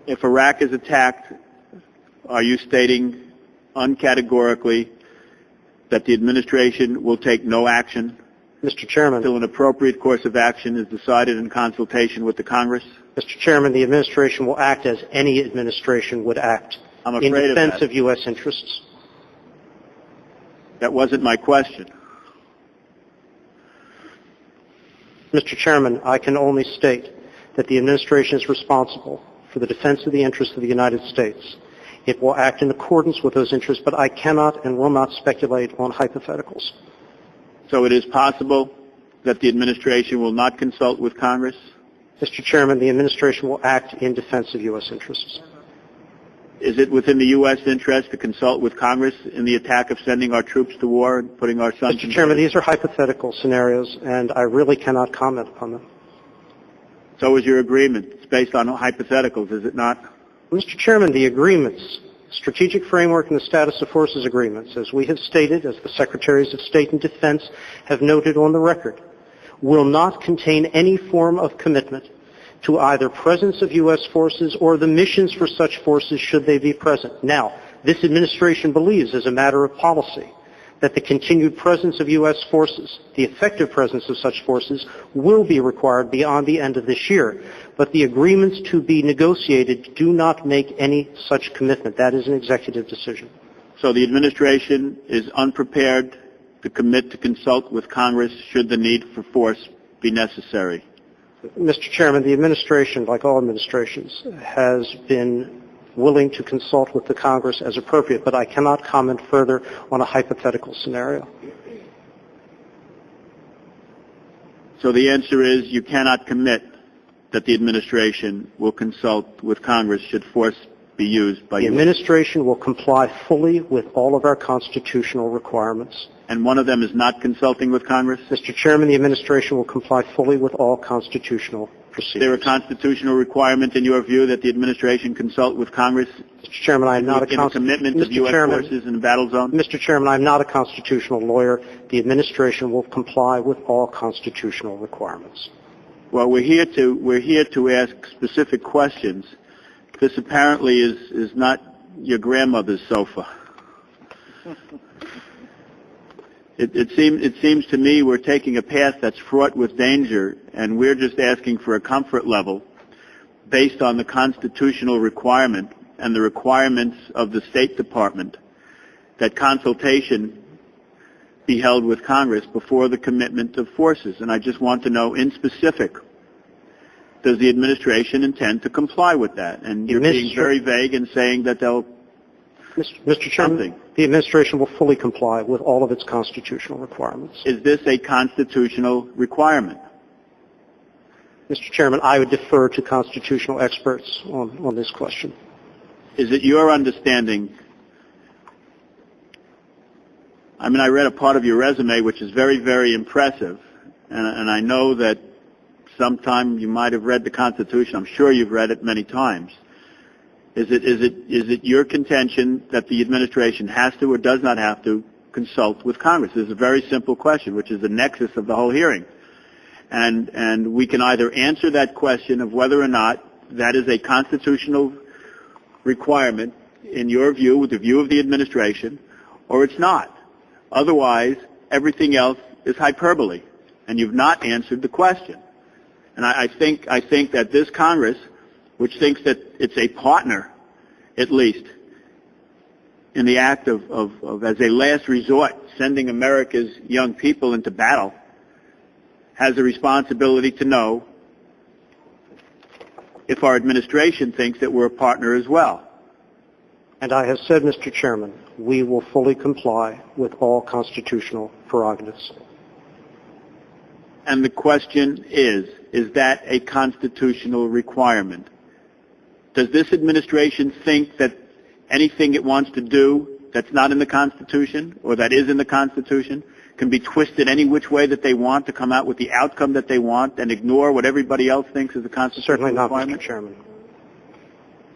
If Iraq is attacked, are you stating uncategorically that the administration will take no action Mr. Chairman. until an appropriate course of action is decided in consultation with the Congress? Mr. Chairman, the administration will act as any administration would act I'm in afraid defense of that. of U.S. interests. That wasn't my question. Mr. Chairman, I can only state that the administration is responsible for the defense of the interests of the United States. It will act in accordance with those interests, but I cannot and will not speculate on hypotheticals. So it is possible that the administration will not consult with Congress? Mr. Chairman, the administration will act in defense of U.S. interests. Is it within the U.S. interest to consult with Congress in the attack of sending our troops to war and putting our sons Mr. Chairman, these are hypothetical scenarios, and I really cannot comment upon them. So is your agreement. It's based on hypotheticals, is it not? Mr. Chairman, the agreements, strategic framework and the status of forces agreements, as we have stated, as the Secretaries of State and Defense have noted on the record, will not contain any form of commitment to either presence of U.S. forces or the missions for such forces should they be present. Now, this administration believes, as a matter of policy, that the continued presence of U.S. forces, the effective presence of such forces, will be required beyond the end of this year. But the agreements to be negotiated do not make any such commitment. That is an executive decision. So the administration is unprepared to commit to consult with Congress should the need for force be necessary. Mr. Chairman, the administration, like all administrations, has been willing to consult with the Congress as appropriate, but I cannot comment further on a hypothetical scenario. So the answer is you cannot commit that the administration will consult with Congress should force be used by The administration will comply fully with all of our constitutional requirements. And one of them is not consulting with Congress? Mr. Chairman, the administration will comply fully with all constitutional procedures. Is there a constitutional requirement in your view that the administration consult with Congress Mr. Chairman, I am not in the commitment of U.S. forces in the battle zone? Mr. Chairman, I am not a constitutional lawyer. The administration will comply with all constitutional requirements. Well, we're here to ask specific questions. This apparently is not your grandmother's sofa. It seems to me we're taking a path that's fraught with danger, and we're just asking for a comfort level based on the constitutional requirement and the requirements of the State Department that consultation be held with Congress before the commitment of forces. And I just want to know in specific, does the administration intend to comply with that? And you're being very vague in saying that they'll Mr. Chairman, the administration will fully comply with all of its constitutional requirements. Is this a constitutional requirement? Mr. Chairman, I would defer to constitutional experts on this question. Is it your understanding? I mean, I read a part of your resume which is very, very impressive, and I know that sometime you might have read the Constitution. I'm sure you've read it many times. Is it your contention that the administration has to or does not have to consult with Congress? This is a very simple question, which is the nexus of the whole hearing. And we can either answer that question of whether or not that is a constitutional requirement in your view, with the view of the administration, or it's not. Otherwise, everything else is hyperbole, and you've not answered the question. And I think that this Congress, which thinks that it's a partner, at least, in the act of as a last resort, sending America's young people into battle, has a responsibility to know if our administration thinks that we're a partner as well. And I have said, Mr. Chairman, we will fully comply with all constitutional prerogatives. And the question is that a constitutional requirement? Does this administration think that anything it wants to do that's not in the Constitution or that is in the Constitution can be twisted any which way that they want to come out with the outcome that they want and ignore what everybody else thinks is a constitutional requirement? Certainly not, Mr. Chairman.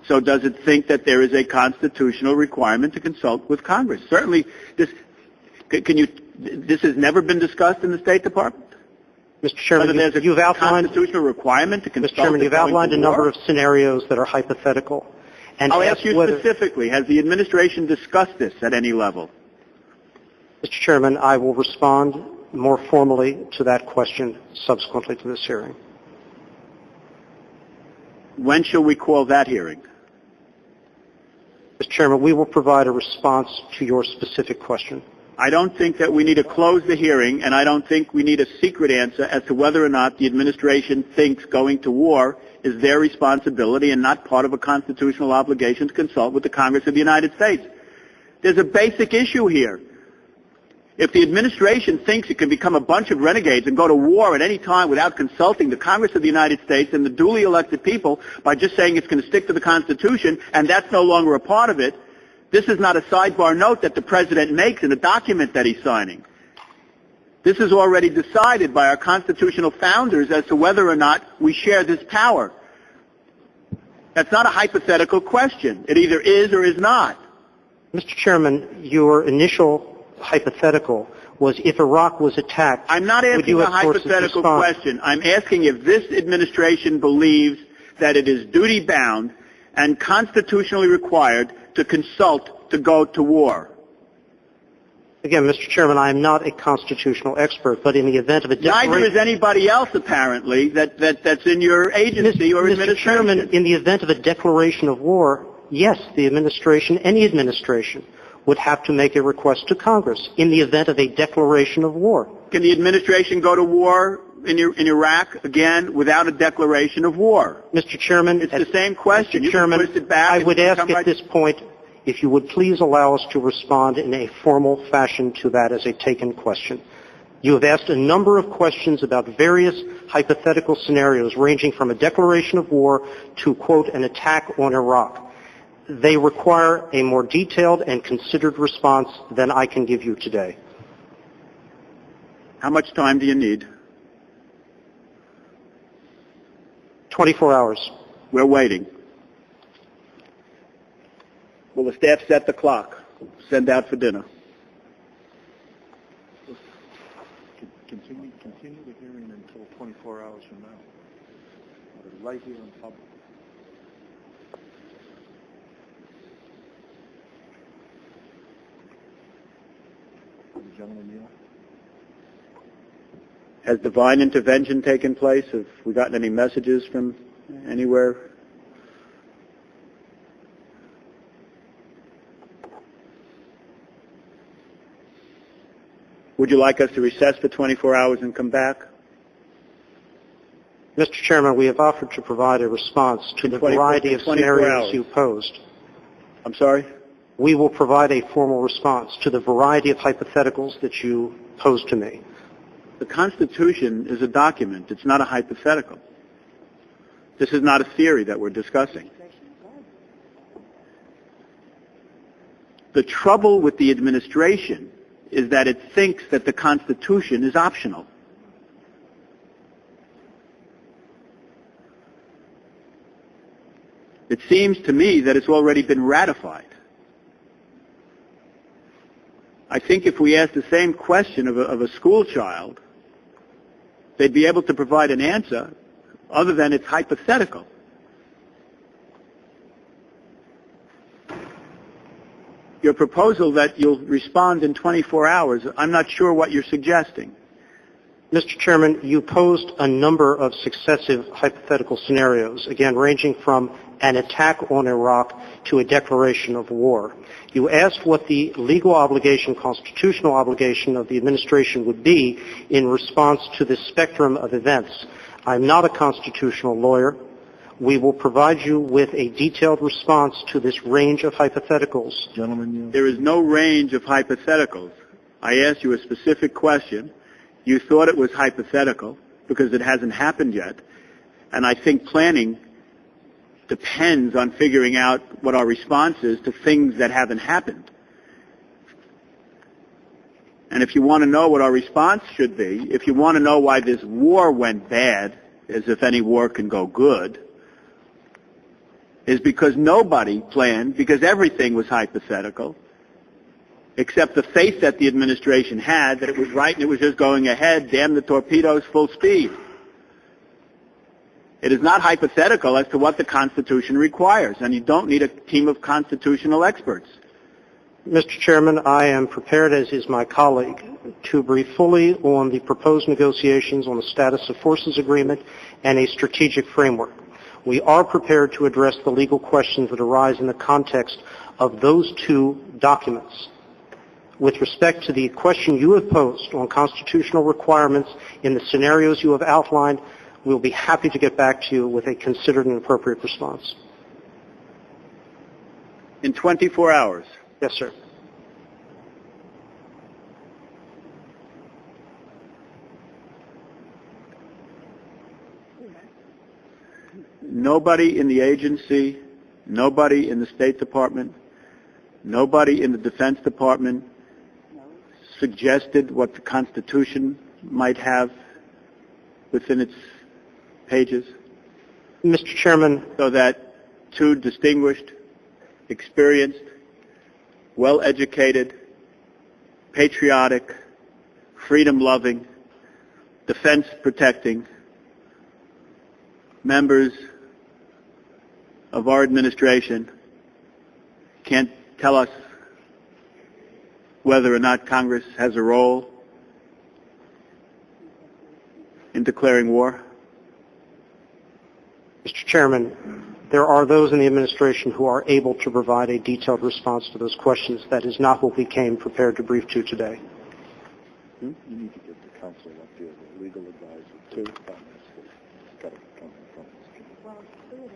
So does it think that there is a constitutional requirement to consult with Congress? Certainly, this has never been discussed in the State Department? Mr. Chairman, Whether there's you've a outlined, constitutional requirement to consult. Mr. Chairman, you've outlined a number of scenarios that are hypothetical. And I'll ask you specifically, has the administration discussed this at any level? Mr. Chairman, I will respond more formally to that question subsequently to this hearing. When shall we call that hearing? Mr. Chairman, we will provide a response to your specific question. I don't think that we need to close the hearing, and I don't think we need a secret answer as to whether or not the administration thinks going to war is their responsibility and not part of a constitutional obligation to consult with the Congress of the United States. There's a basic issue here. If the administration thinks it can become a bunch of renegades and go to war at any time without consulting the Congress of the United States and the duly elected people by just saying it's going to stick to the Constitution and that's no longer a part of it, this is not a sidebar note that the President makes in a document that he's signing. This is already decided by our constitutional founders as to whether or not we share this power. That's not a hypothetical question. It either is or is not. Mr. Chairman, your initial hypothetical was if Iraq was attacked. I'm not asking a hypothetical question. I'm asking if this administration believes that it is duty-bound and constitutionally required to consult to go to war. Again, Mr. Chairman, I am not a constitutional expert, but in the event of a declaration... Neither is anybody else, apparently, that's in your agency or administration. Mr. Chairman, in the event of a declaration of war, yes, the administration, any administration, would have to make a request to Congress in the event of a declaration of war. Can the administration go to war in Iraq, again, without a declaration of war? Mr. Chairman... It's the same question. Mr. Chairman, I would ask at this point if you would please allow us to respond in a formal fashion to that as a taken question. You have asked a number of questions about various hypothetical scenarios ranging from a declaration of war to, quote, an attack on Iraq. They require a more detailed and considered response than I can give you today. How much time do you need? 24 hours. We're waiting. Will the staff set the clock? Send out for dinner. Continue the hearing until 24 hours from now. Right here in public. Has divine intervention taken place? Have we gotten any messages from anywhere? Would you like us to recess for 24 hours and come back? Mr. Chairman, we have offered to provide a response to the variety of scenarios you posed. I'm sorry? We will provide a formal response to the variety of hypotheticals that you posed to me. The Constitution is a document. It's not a hypothetical. This is not a theory that we're discussing. The trouble with the administration is that it thinks that the Constitution is optional. It seems to me that it's already been ratified. I think if we ask the same question of a school child, they'd be able to provide an answer other than it's hypothetical. Your proposal that you'll respond in 24 hours, I'm not sure what you're suggesting. Mr. Chairman, you posed a number of successive hypothetical scenarios, again, ranging from an attack on Iraq to a declaration of war. You asked what the legal obligation, constitutional obligation of the administration would be in response to this spectrum of events. I'm not a constitutional lawyer. We will provide you with a detailed response to this range of hypotheticals. Gentlemen, there is no range of hypotheticals. I asked you a specific question. You thought it was hypothetical because it hasn't happened yet. And I think planning depends on figuring out what our response is to things that haven't happened. And if you want to know what our response should be, if you want to know why this war went bad, as if any war can go good, is because nobody planned, because everything was hypothetical. except the faith that the administration had that it was right and it was just going ahead, damn the torpedoes, full speed. It is not hypothetical as to what the Constitution requires, and you don't need a team of constitutional experts. Mr. Chairman, I am prepared, as is my colleague, to brief fully on the proposed negotiations on the status of forces agreement and a strategic framework. We are prepared to address the legal questions that arise in the context of those two documents. With respect to the question you have posed on constitutional requirements in the scenarios you have outlined, we'll be happy to get back to you with a considered and appropriate response. In 24 hours. Yes, sir. Nobody in the agency, nobody in the State Department, nobody in the Defense Department suggested what the Constitution might have within its pages? Mr. Chairman. So that two distinguished, experienced, well-educated, patriotic, freedom-loving, defense-protecting members of our administration can't tell us whether or not Congress has a role in declaring war? Mr. Chairman, there are those in the administration who are able to provide a detailed response to those questions. That is not what we came prepared to brief to today. You need to get the counsel up here, the legal advisor, too. It's got to come from this.